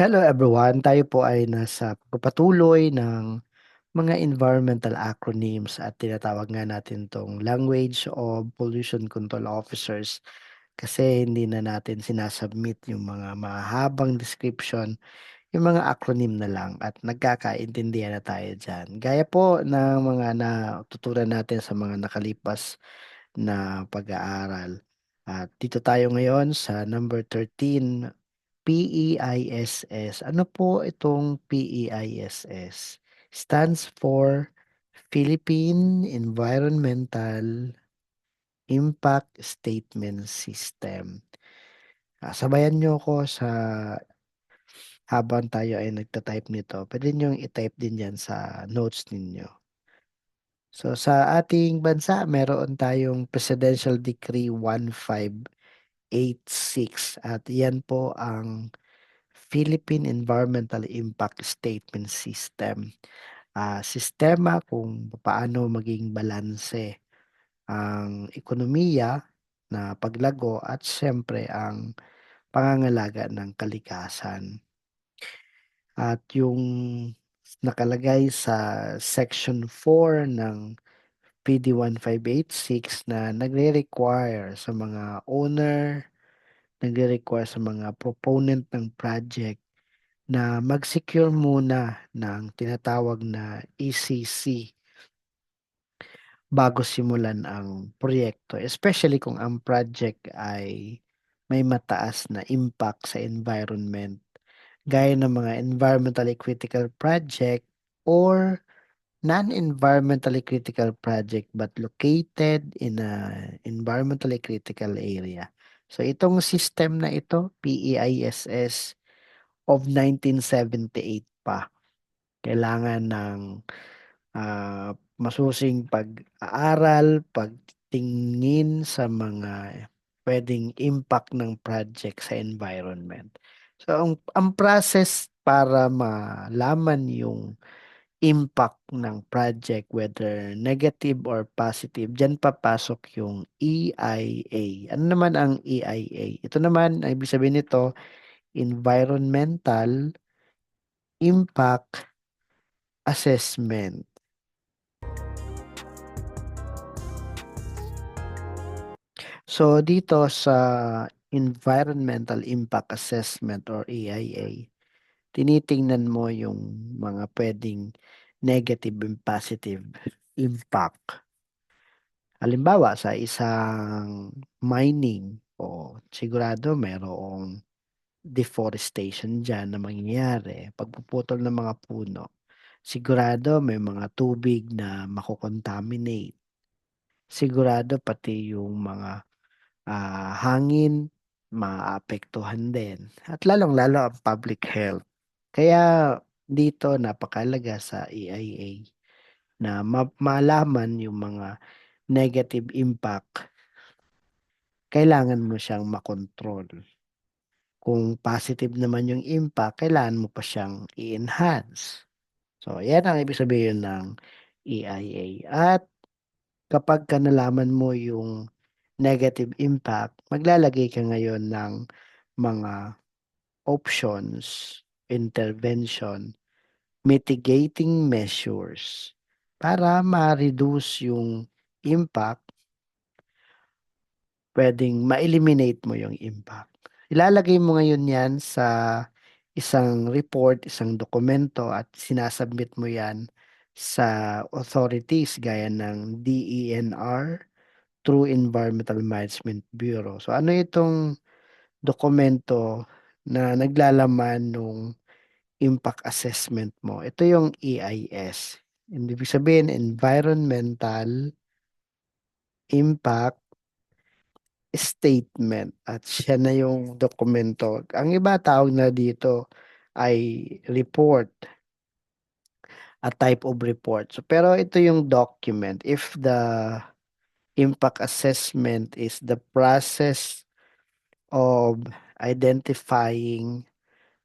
Hello everyone, tayo po ay nasa pagpapatuloy ng mga environmental acronyms at tinatawag nga natin tong language of pollution control officers kasi hindi na natin sinasubmit yung mga mahabang description, yung mga acronym na lang at nagkakaintindihan na tayo dyan. Gaya po ng mga natutunan natin sa mga nakalipas na pag-aaral. At dito tayo ngayon sa number 13, PEISS. Ano po itong PEISS? Stands for Philippine Environmental Impact Statement System. Sabayan niyo ko sa habang tayo ay nagta-type nito. Puwede niyong i-type din yan sa notes ninyo. So sa ating bansa meron tayong Presidential Decree 1586 at yan po ang Philippine Environmental Impact Statement System. Sistema kung paano maging balanse ang ekonomiya na paglago at siyempre ang pangangalaga ng kalikasan. At yung nakalagay sa Section 4 ng PD 1586 na nagre-require sa mga owner, nagre-require sa mga proponent ng project na mag-secure muna ng tinatawag na ECC bago simulan ang proyekto, especially kung ang project ay may mataas na impact sa environment, gaya ng mga environmentally critical project or non-environmentally critical project but located in a environmentally critical area. So itong system na ito, PEISS of 1978 pa. Kailangan ng masusing pag-aaral, pagtingin sa mga puwedeng impact ng project sa environment. So ang process para malaman yung impact ng project whether negative or positive, diyan papasok yung EIA. Ano naman ang EIA? Ito naman, ang ibig sabihin nito, Environmental Impact Assessment. So dito sa Environmental Impact Assessment or EIA, tinitingnan mo yung mga puwedeng negative and positive impact. Halimbawa sa isang mining, o sigurado mayroong deforestation diyan na mangyayari, pagpuputol ng mga puno. Sigurado may mga tubig na mako-contaminate. Sigurado pati yung mga hangin maapektuhan din at lalong-lalo ang public health. Kaya dito napakahalaga sa EIA na malaman yung mga negative impact, kailangan mo siyang makontrol. Kung positive naman yung impact, kailangan mo pa siyang i-enhance. So, yan ang ibig sabihin ng EIA. At kapagka nalaman mo yung negative impact, maglalagay ka ngayon ng mga options, intervention, mitigating measures para ma-reduce yung impact, puwedeng ma-eliminate mo yung impact. Ilalagay mo ngayon 'yan sa isang report, isang dokumento at sinasubmit mo 'yan sa authorities gaya ng DENR through Environmental Management Bureau. So ano itong dokumento na naglalaman nung impact assessment mo? Ito yung EIS. Ibig sabihin Environmental Impact Statement at siya na yung dokumento. Ang iba tawag na dito ay report, a type of report. So, pero ito yung document. If the impact assessment is the process of identifying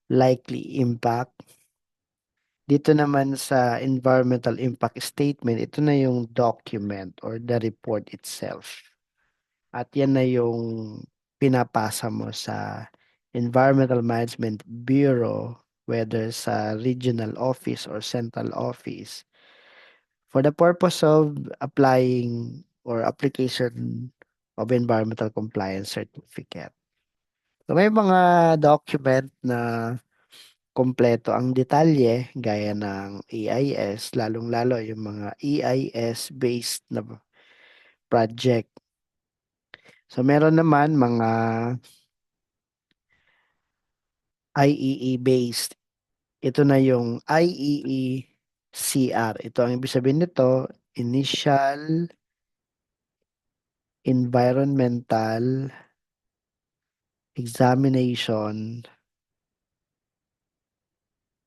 likely impact. Dito naman sa environmental impact statement, ito na yung document or the report itself. At yan na yung pinapasa mo sa Environmental Management Bureau whether sa regional office or central office, for the purpose of applying or application of environmental compliance certificate. So may mga document na kompleto ang detalye gaya ng EIS, lalong-lalo yung mga EIS-based na project. So meron naman mga IEE-based. Ito na yung IEE-CR. Ito ang ibig sabihin nito, Initial Environmental Examination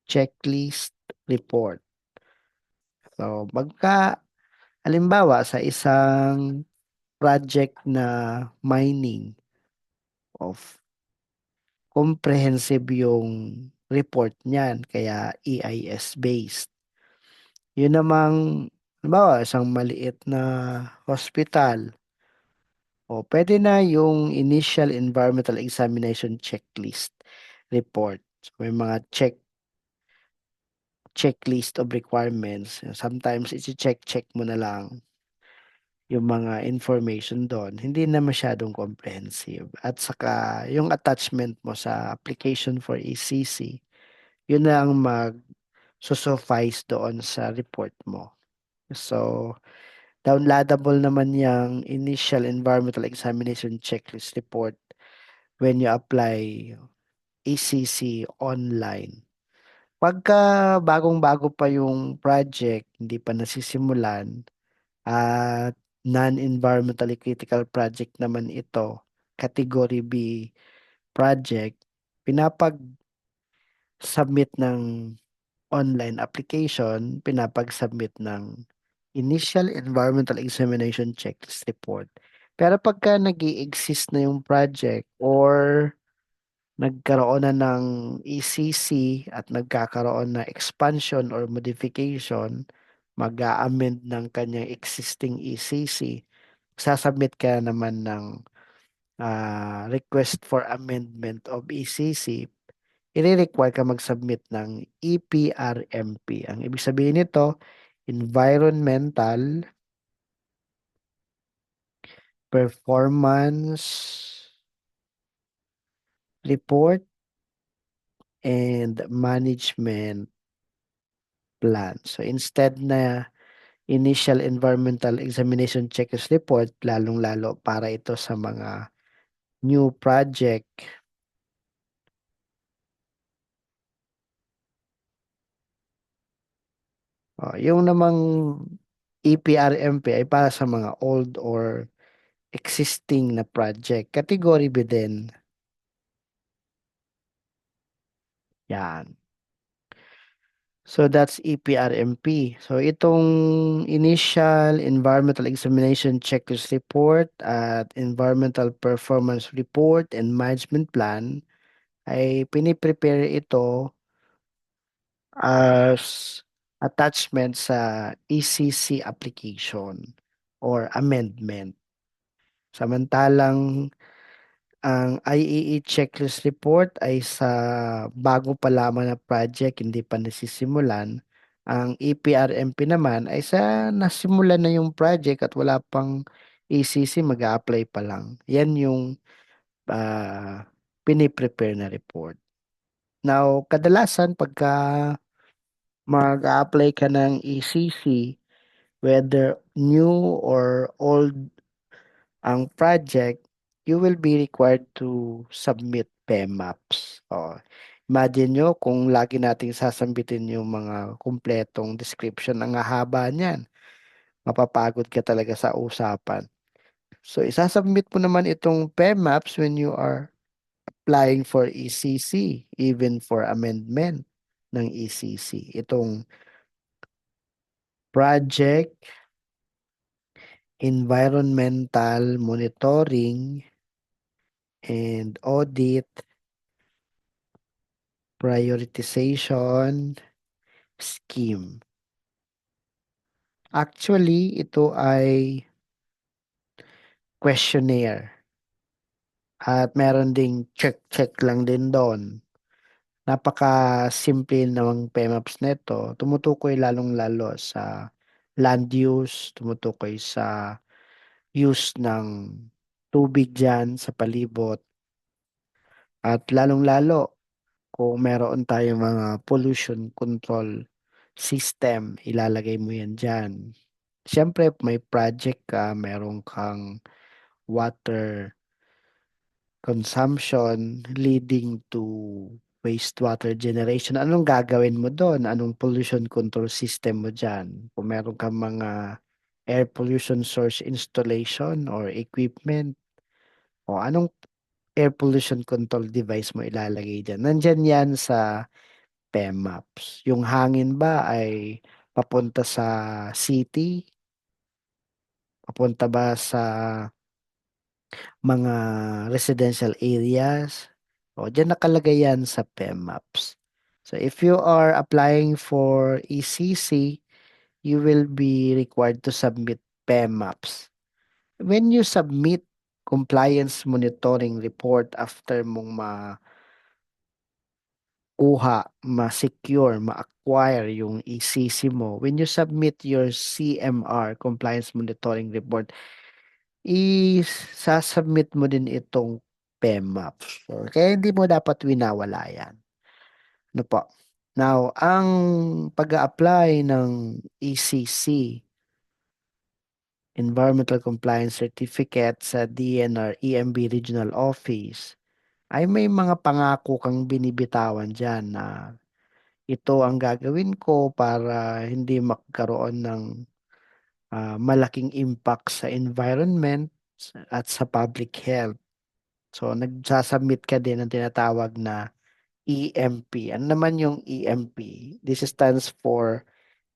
Checklist Report. So, halimbawa sa isang project na mining of comprehensive yung report niyan, kaya EIS based. Yun namang, halimbawa, isang maliit na hospital, o pwede na yung initial environmental examination checklist report. So, may mga checklist of requirements. Sometimes i-check mo na lang yung mga information doon. Hindi na masyadong comprehensive. At saka yung attachment mo sa application for ECC, yun na ang suffice doon sa report mo. So, downloadable naman yung initial environmental examination checklist report when you apply ECC online. Pagka bagong-bago pa yung project, hindi pa nasisimulan, at non-environmentally critical project naman ito, category B project, pinapag-submit ng online application, pinapag-submit ng initial environmental examination checklist report. Pero pagka nag exist na yung project or nagkaroon na ng ECC at nagkakaroon na expansion or modification, mag-a-amend ng kanyang existing ECC, sasubmit ka naman ng request for amendment of ECC, i-require ka mag-submit ng EPRMP. Ang ibig sabihin nito, Environmental Performance Report and Management Plan. So instead na initial environmental examination checklist report, lalong-lalo para ito sa mga new project. Yung namang EPRMP ay para sa mga old or existing na project. Category B din. Yan. So that's EPRMP. So itong initial environmental examination checklist report at environmental performance report and management plan ay piniprepare ito as attachment sa ECC application or amendment. Samantalang ang IEE checklist report ay sa bago pa lamang na project, hindi pa nasisimulan. Ang EPRMP naman ay sa nasimulan na yung project at wala pang ECC, mag-a-apply pa lang. Yan yung ah, piniprepare na report. Now, kadalasan pagka mag-a-apply ka ng ECC, whether new or old ang project, you will be required to submit PEMAPs. Imagine nyo kung lagi nating sasambitin yung mga kumpletong description, ang haba niyan. Mapapagod ka talaga sa usapan. So, isasubmit mo naman itong PEMAPs when you are applying for ECC, even for amendment ng ECC. Itong Project Environmental Monitoring and Audit Prioritization Scheme. Actually, ito ay questionnaire at meron ding check-check lang din doon. Napaka-simple ng PEMAPS nito. Tumutukoy lalong-lalo sa land use, tumutukoy sa use ng tubig dyan sa palibot, at lalong-lalo kung meron tayong mga pollution control system, ilalagay mo yan dyan. Siyempre, may project ka, meron kang water consumption leading to wastewater generation. Anong gagawin mo doon? Anong pollution control system mo dyan? Kung meron kang mga air pollution source installation or equipment, o anong air pollution control device mo ilalagay dyan? Nandyan yan sa PEMAPS. Yung hangin ba ay papunta sa city? Papunta ba sa mga residential areas? O, dyan nakalagay yan sa PEMAPS. So, if you are applying for ECC, you will be required to submit PEMAPS. When you submit compliance monitoring report after mong makuha, ma-secure, ma-acquire yung ECC mo, when you submit your CMR, Compliance Monitoring Report, isasubmit mo din itong PEMAP. So, kaya hindi mo dapat winawala yan. Ano po? Now, ang pag-a-apply ng ECC, Environmental Compliance Certificate sa DNR EMB Regional Office, ay may mga pangako kang binibitawan dyan na ito ang gagawin ko para hindi magkaroon ng malaking impact sa environment at sa public health. So, nagsasubmit ka din ng tinatawag na EMP. Ano naman yung EMP? This stands for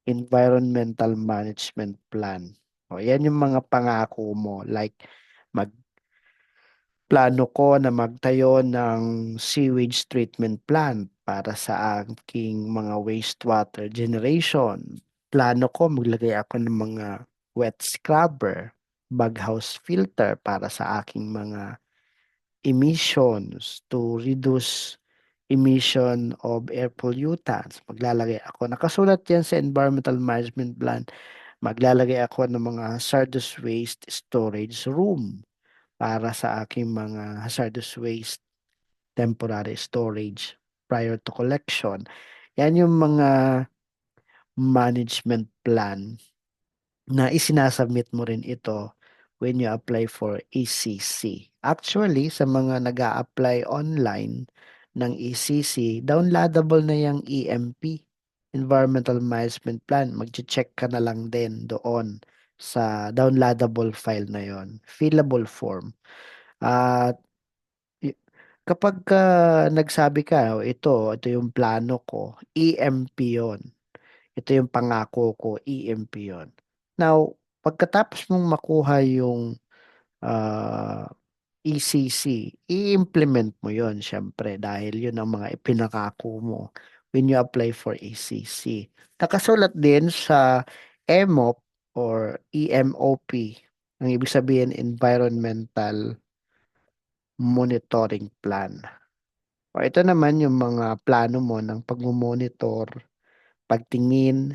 Environmental Management Plan. O, yan yung mga pangako mo. Like, magplano ko na magtayo ng sewage treatment plant para sa aking mga wastewater generation. Plano ko maglagay ako ng mga wet scrubber, baghouse filter para sa aking mga emissions to reduce emission of air pollutants. Maglalagay ako. Nakasulat yan sa Environmental Management Plan. Maglalagay ako ng mga hazardous waste storage room para sa aking mga hazardous waste temporary storage prior to collection. Yan yung mga management plan na isinasubmit mo rin ito when you apply for ECC. Actually, sa mga nag apply online ng ECC, downloadable na yung EMP, Environmental Management Plan. Mag-check ka na lang din doon sa downloadable file na yon, fillable form. At y- kapag nagsabi ka, "Oh, ito yung plano ko, EMP yon. Ito yung pangako ko, EMP yon." Now, pagkatapos mong makuha yung ECC, i-implement mo yon syempre dahil yun ang mga ipinangako mo when you apply for ECC. Nakasulat din sa EMOP or EMOP, ang ibig sabihin Environmental Monitoring Plan. O ito naman yung mga plano mo ng pagmumonitor, pagtingin,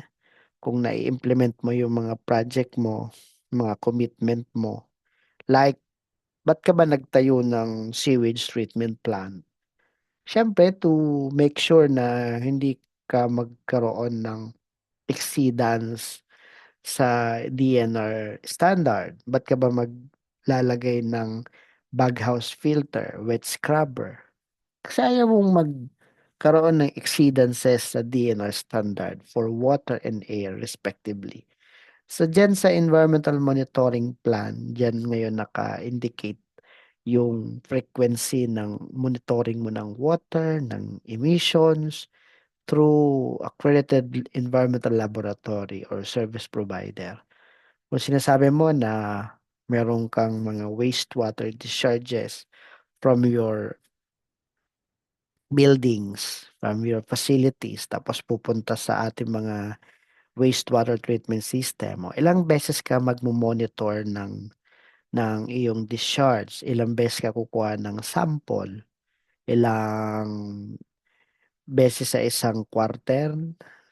kung nai-implement mo yung mga project mo, mga commitment mo. Like, ba't ka ba nagtayo ng sewage treatment plant? Siyempre, to make sure na hindi ka magkaroon ng exceedance sa DNR standard. Ba't ka ba maglalagay ng baghouse filter, wet scrubber? Kasi ayaw mong magkaroon ng exceedances sa DNR standard for water and air respectively. So dyan sa environmental monitoring plan, dyan ngayon naka-indicate yung frequency ng monitoring mo ng water, ng emissions, through accredited environmental laboratory or service provider. Kung sinasabi mo na meron kang mga wastewater discharges from your buildings, from your facilities, tapos pupunta sa ating mga wastewater treatment system, o ilang beses ka magmo-monitor ng iyong discharge, ilang beses ka kukuha ng sample, ilang beses sa isang quarter,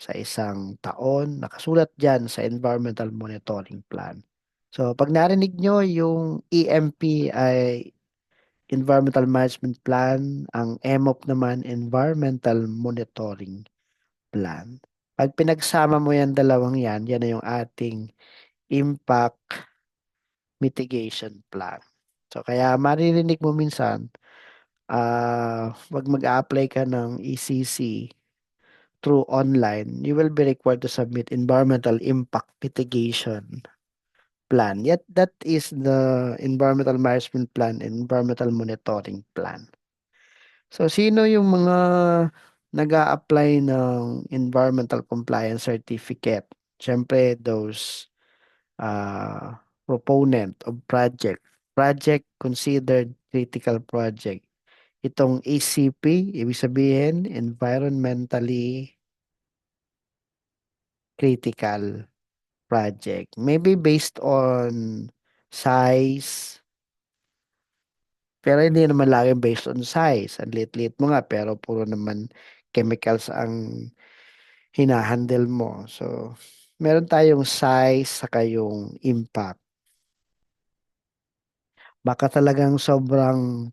sa isang taon, nakasulat dyan sa Environmental Monitoring Plan. So, pag narinig nyo yung EMP ay Environmental Management Plan, ang EMOP naman, Environmental Monitoring Plan. Pag pinagsama mo yan, dalawang yan, yan na yung ating Impact Mitigation Plan. So, kaya maririnig mo minsan, wag mag-apply ka ng ECC through online, you will be required to submit environmental impact mitigation plan. Yet that is the environmental management plan and environmental monitoring plan. So sino yung mga nag-a-apply ng environmental compliance certificate? Siyempre, those proponent of project considered critical project. Itong ECP, ibig sabihin, environmentally critical project. Maybe based on size, pero hindi naman lagi based on size. Ang liit-liit mo nga, pero puro naman chemicals ang hinahandle mo. So, meron tayong size saka yung impact. Baka talagang sobrang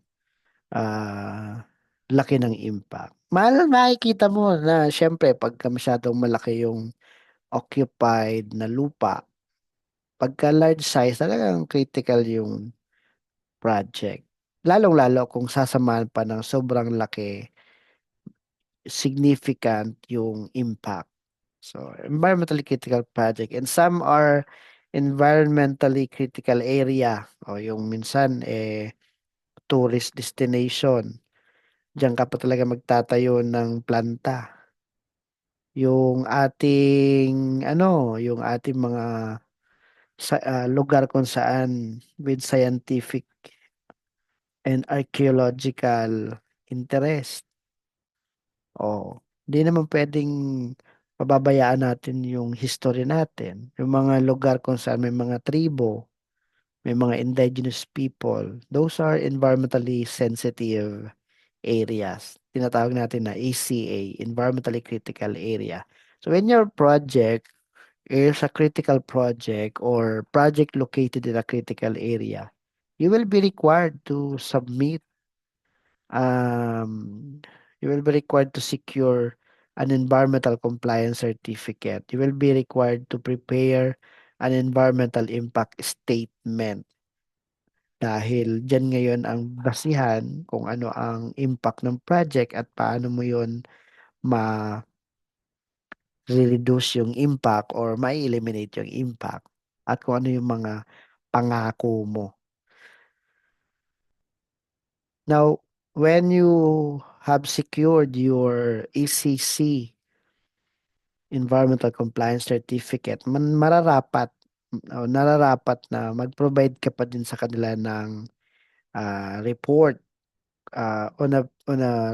laki ng impact. Makikita mo na syempre pagka masyadong malaki yung occupied na lupa, pagka large size, talagang critical yung project. Lalong-lalo kung sasamahan pa ng sobrang laki, significant yung impact. So, environmentally critical project. And some are environmentally critical area o yung minsan tourist destination. Diyan ka pa talaga magtatayo ng planta. Yung ating mga lugar kung saan with scientific and archaeological interest. O, hindi naman pwedeng pababayaan natin yung history natin. Yung mga lugar kung saan may mga tribo, may mga indigenous people, those are environmentally sensitive areas. Tinatawag natin na ECA, Environmentally Critical Area. So when your project is a critical project or project located in a critical area, you will be required to submit you will be required to secure an environmental compliance certificate. You will be required to prepare an environmental impact statement dahil dyan ngayon ang basihan kung ano ang impact ng project at paano mo yon ma-reduce yung impact or ma-eliminate yung impact at kung ano yung mga pangako mo. Now, when you have secured your ECC Environmental Compliance Certificate, mararapat o nararapat na mag-provide ka pa din sa kanila ng report on a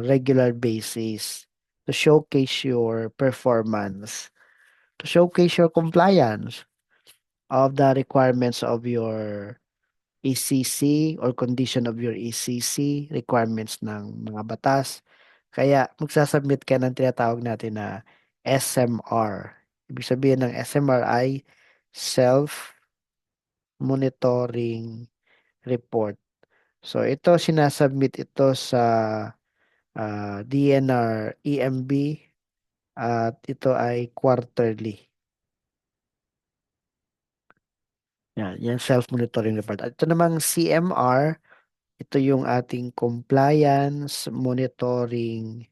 regular basis to showcase your performance, to showcase your compliance of the requirements of your ECC or condition of your ECC, requirements ng mga batas. Kaya magsasubmit ka ng tinatawag natin na SMR. Ibig sabihin ng SMR ay Self-Monitoring Report. So ito sinasubmit ito sa DNR EMB at ito ay quarterly. Yan self-monitoring report. At ito namang CMR, ito yung ating compliance monitoring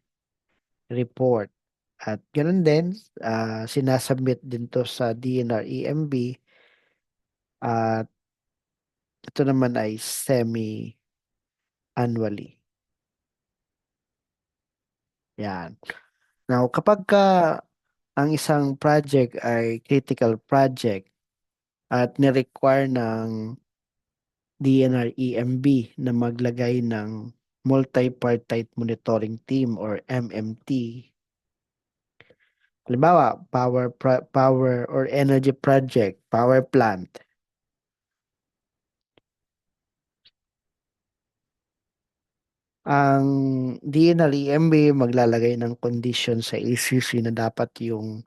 report. At ganoon din, sinasubmit din to sa DNR EMB at ito naman ay semi-annually. Yan. Now, kapag ang isang project ay critical project at ni-require ng DNR EMB na maglagay ng multi-partite monitoring team or MMT. Halimbawa, power or energy project, power plant. Ang DNR-EMB maglalagay ng condition sa ACC na dapat yung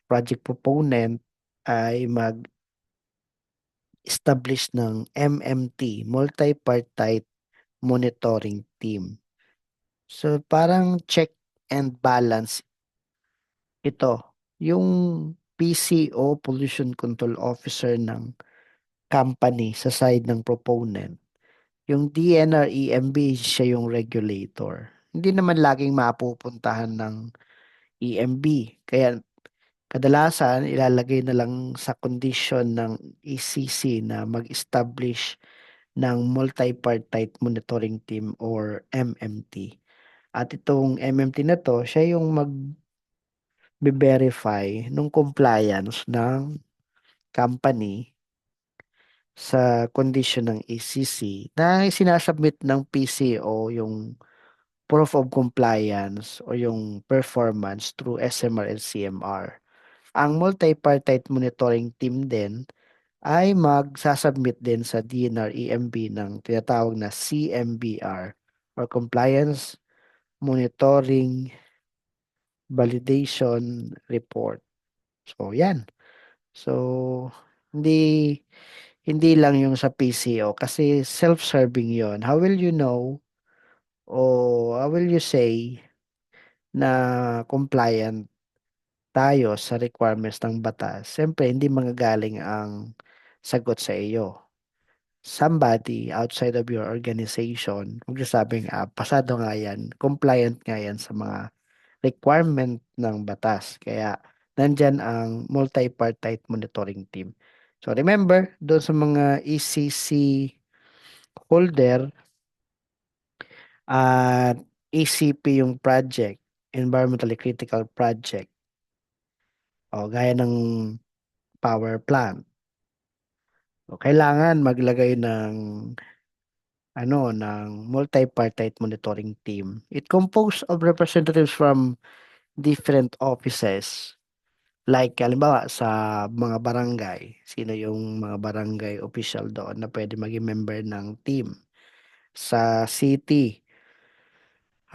project proponent ay mag-establish ng MMT, Multi-Partite Monitoring Team. So parang check and balance ito. Yung PCO, Pollution Control Officer ng company sa side ng proponent. Yung DNR-EMB, siya yung regulator. Hindi naman laging mapupuntahan ng EMB. Kaya kadalasan ilalagay na lang sa condition ng ECC na mag-establish ng Multi-Partite Monitoring Team or MMT. At itong MMT na to, siya yung mag-verify ng compliance ng company sa condition ng ECC na sinasubmit ng PCO yung proof of compliance o yung performance through SMR and CMR. Ang multi-partite monitoring team din ay magsasubmit din sa DNR-EMB ng tinatawag na CMBR or Compliance Monitoring Validation Report. So, yan. So, hindi hindi lang yung sa PCO kasi self-serving yon. How will you know o how will you say na compliant tayo sa requirements ng batas? Siyempre, hindi manggagaling ang sagot sa iyo. Somebody outside of your organization, magsasabing, pasado nga yan, compliant nga yan sa mga requirement ng batas. Kaya, nandyan ang multi-partite monitoring team. So, remember, doon sa mga ECC holder at ECP yung project, environmentally critical project, o gaya ng power plant. O, kailangan maglagay ng multi-partite monitoring team. It composed of representatives from different offices. Like, halimbawa, sa mga barangay, sino yung mga barangay official doon na pwede maging member ng team? Sa city,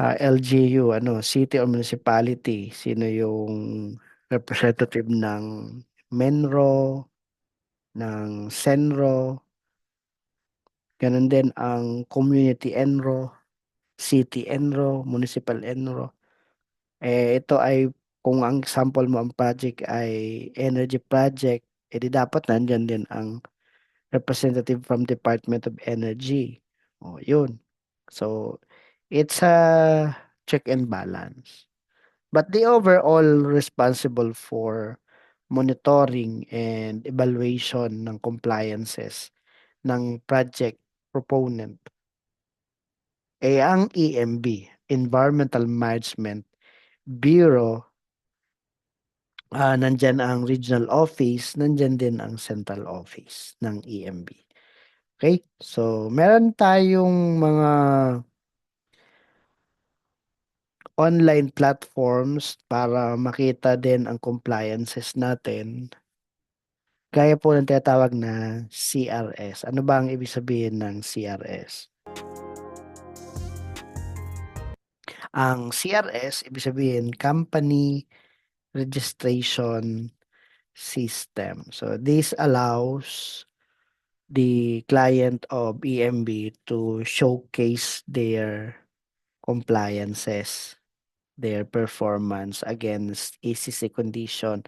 LGU, city or municipality, sino yung representative ng Menro, ng Senro, ganun din ang community Enro, city Enro, municipal Enro. Ito ay kung ang example mo ang project ay energy project, edi dapat nandyan din ang representative from Department of Energy. O, yun. So, it's a check and balance. But the overall responsible for monitoring and evaluation ng compliances ng project proponent ang EMB, Environmental Management Bureau. Nandyan ang regional office, nandyan din ang central office ng EMB. Okay? So, meron tayong mga online platforms para makita din ang compliances natin. Gaya po ng tinatawag na CRS. Ano ba ang ibig sabihin ng CRS? Ang CRS, ibig sabihin Company Registration System. So, this allows the client of EMB to showcase their compliances, their performance against ECC condition.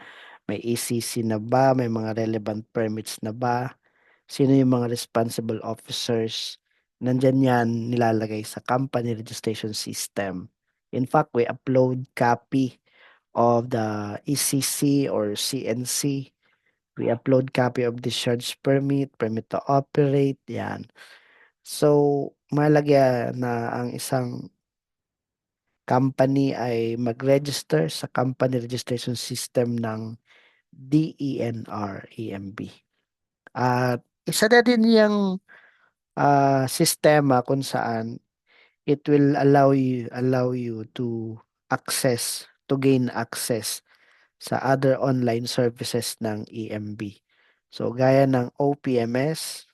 May ECC na ba? May mga relevant permits na ba? Sino yung mga responsible officers? Nandyan yan nilalagay sa company registration system. In fact, we upload copy of the ECC or CNC. We upload copy of discharge permit, permit to operate, yan. So, mahalaga na ang isang company ay mag-register sa company registration system ng DENR EMB. At isa na din yung sistema kung saan it will allow you to gain access sa other online services ng EMB. So gaya ng OPMS,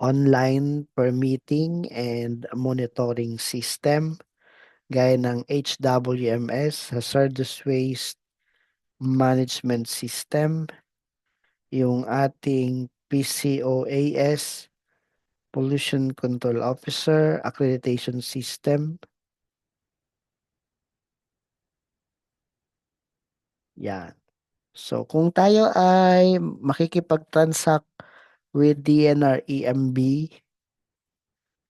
online permitting and monitoring system gaya ng HWMS, Hazardous Waste Management System, yung ating PCOAS, Pollution Control Officer, Accreditation System. Yan. So kung tayo ay makikipag-transact with DNR EMB,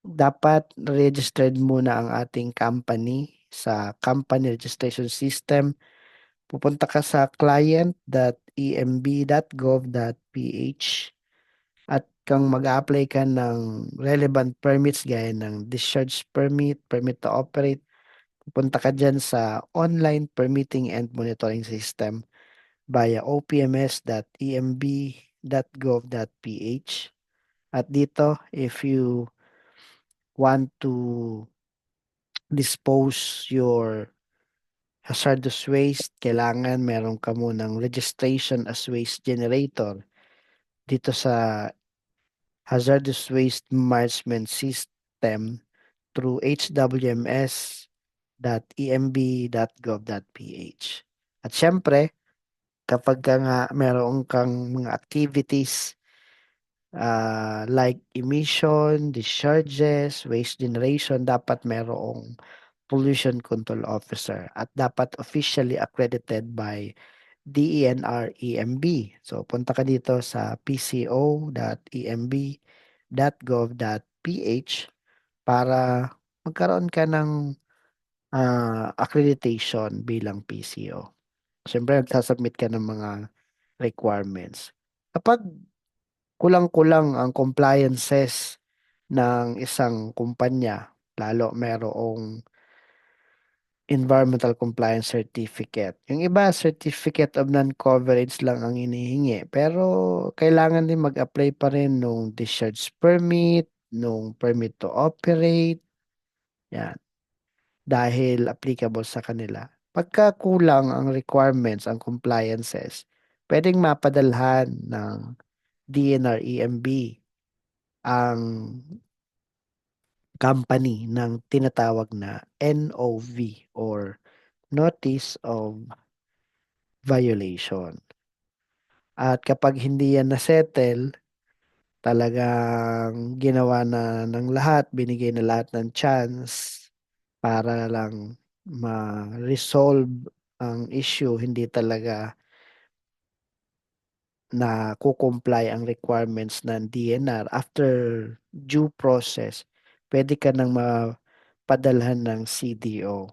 dapat registered muna ang ating company sa company registration system. Pupunta ka sa client.emb.gov.ph at kang mag-apply ka ng relevant permits gaya ng discharge permit, permit to operate, pupunta ka dyan sa online permitting and monitoring system via opms.emb.gov.ph. At dito, if you want to dispose your hazardous waste, kailangan meron ka munang registration as waste generator dito sa hazardous waste management system through hwms.emb.gov.ph. At syempre, kapag ka nga meron kang mga activities like emission, discharges, waste generation, dapat merong pollution control officer at dapat officially accredited by DENR EMB. So punta ka dito sa pco.emb.gov.ph para magkaroon ka ng accreditation bilang PCO. Siyempre, nagsasubmit ka ng mga requirements. Kapag kulang-kulang ang compliances ng isang kumpanya, lalo merong environmental compliance certificate. Yung iba, certificate of non-coverage lang ang hinihingi. Pero kailangan din mag-apply pa rin nung discharge permit, nung permit to operate. Yan. Dahil applicable sa kanila. Pagka kulang ang requirements, ang compliances, pwedeng mapadalhan ng DNR EMB ang company ng tinatawag na NOV or Notice of Violation. At kapag hindi yan na-settle, talagang ginawa na ng lahat, binigay na lahat ng chance para lang ma-resolve ang issue, hindi talaga na kukomply ang requirements ng DNR after due process, pwede ka nang mapadalhan ng CDO.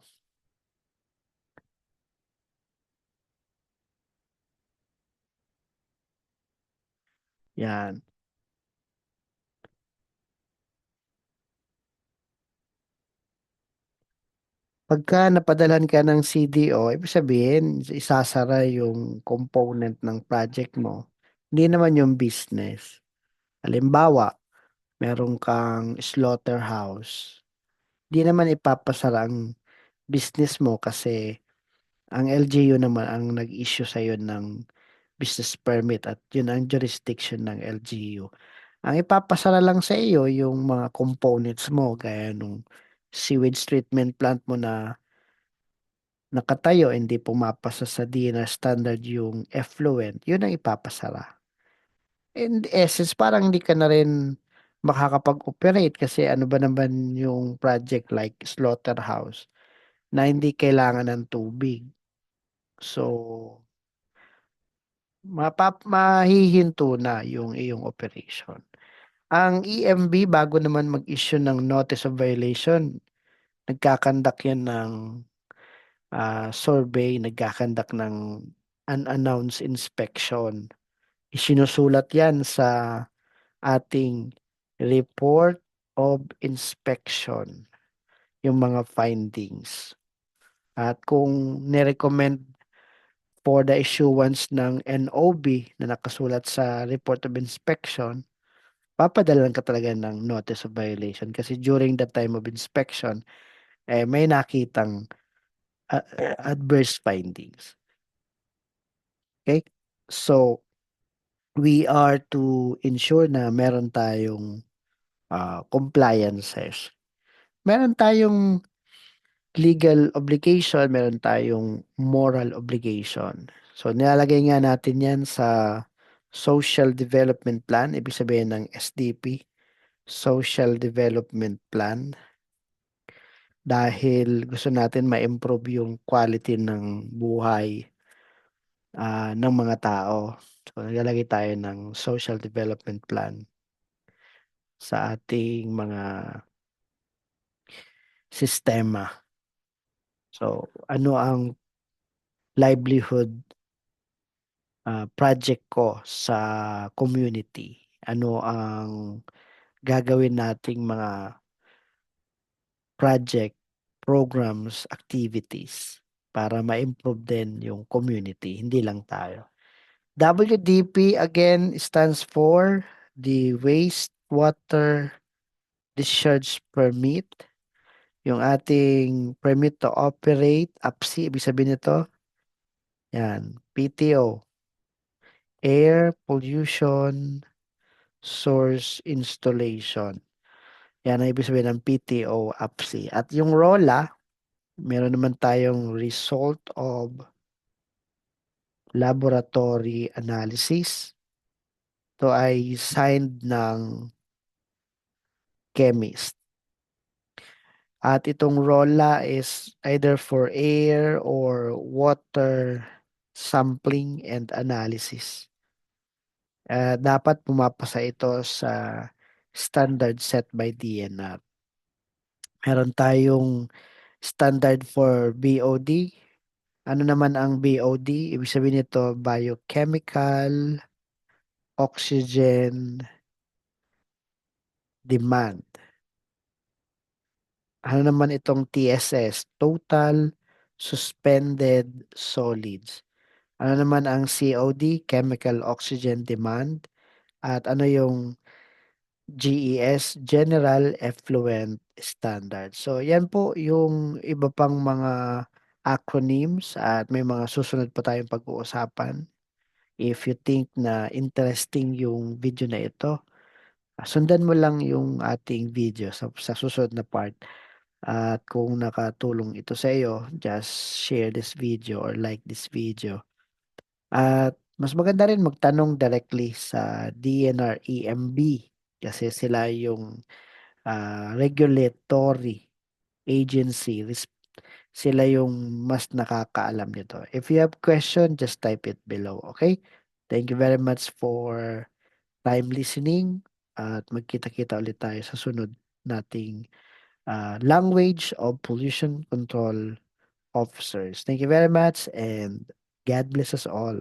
Yan. Pagka napadalhan ka ng CDO, ibig sabihin, isasara yung component ng project mo. Hindi naman yung business. Halimbawa, meron kang slaughterhouse. Di naman ipapasara ang business mo kasi ang LGU naman ang nag-issue sa'yo ng business permit at yun ang jurisdiction ng LGU. Ang ipapasara lang sa iyo yung mga components mo gaya nung sewage treatment plant mo na nakatayo, hindi pumapasa sa DNR standard yung effluent, yun ang ipapasara. In essence, parang hindi ka na rin makakapag-operate kasi ano ba naman yung project like slaughterhouse na hindi kailangan ng tubig. So, mahihinto na yung iyong operation. Ang EMB, bago naman mag-issue ng notice of violation, nagkakandak yan ng survey, nagkakandak ng unannounced inspection. Isinusulat yan sa ating report of inspection, yung mga findings. At kung nirecommend for the issuance ng NOB na nakasulat sa report of inspection, papadalan ka talaga ng notice of violation kasi during the time of inspection, may nakitang adverse findings. Okay? So, we are to ensure na meron tayong compliances. Meron tayong legal obligation, meron tayong moral obligation. So nilalagay nga natin 'yan sa Social Development Plan, ibig sabihin ng SDP, Social Development Plan, dahil gusto natin ma-improve yung quality ng buhay ng mga tao. So naglalagay tayo ng Social Development Plan sa ating mga sistema. So ano ang livelihood project ko sa community? Ano ang gagawin nating mga project, programs, activities para ma-improve din yung community, hindi lang tayo. WDP again stands for the Wastewater Discharge Permit. Yung ating permit to operate, APSI, ibig sabihin nito, yan, PTO, Air Pollution Source Installation. Yan ang ibig sabihin ng PTO, APSI. At yung ROLA, meron naman tayong Result of Laboratory Analysis. Ito ay signed ng chemist. At itong ROLA is either for air or water sampling and analysis. Dapat pumapasa ito sa standard set by DNR. Meron tayong standard for BOD. Ano naman ang BOD? Ibig sabihin nito, biochemical oxygen demand. Ano naman itong TSS? Total suspended solids. Ano naman ang COD? Chemical oxygen demand. At ano yung GES, General Effluent Standard. So, yan po yung iba pang mga acronyms at may mga susunod pa tayong pag-uusapan. If you think na interesting yung video na ito, sundan mo lang yung ating video sa susunod na part. At kung nakatulong ito sa iyo, just share this video or like this video. At mas maganda rin magtanong directly sa DNR EMB kasi sila yung regulatory agency. Sila yung mas nakakaalam nito. If you have question, just type it below. Okay? Thank you very much for time listening at magkita-kita ulit tayo sa sunod nating language of pollution control officers. Thank you very much and God bless us all.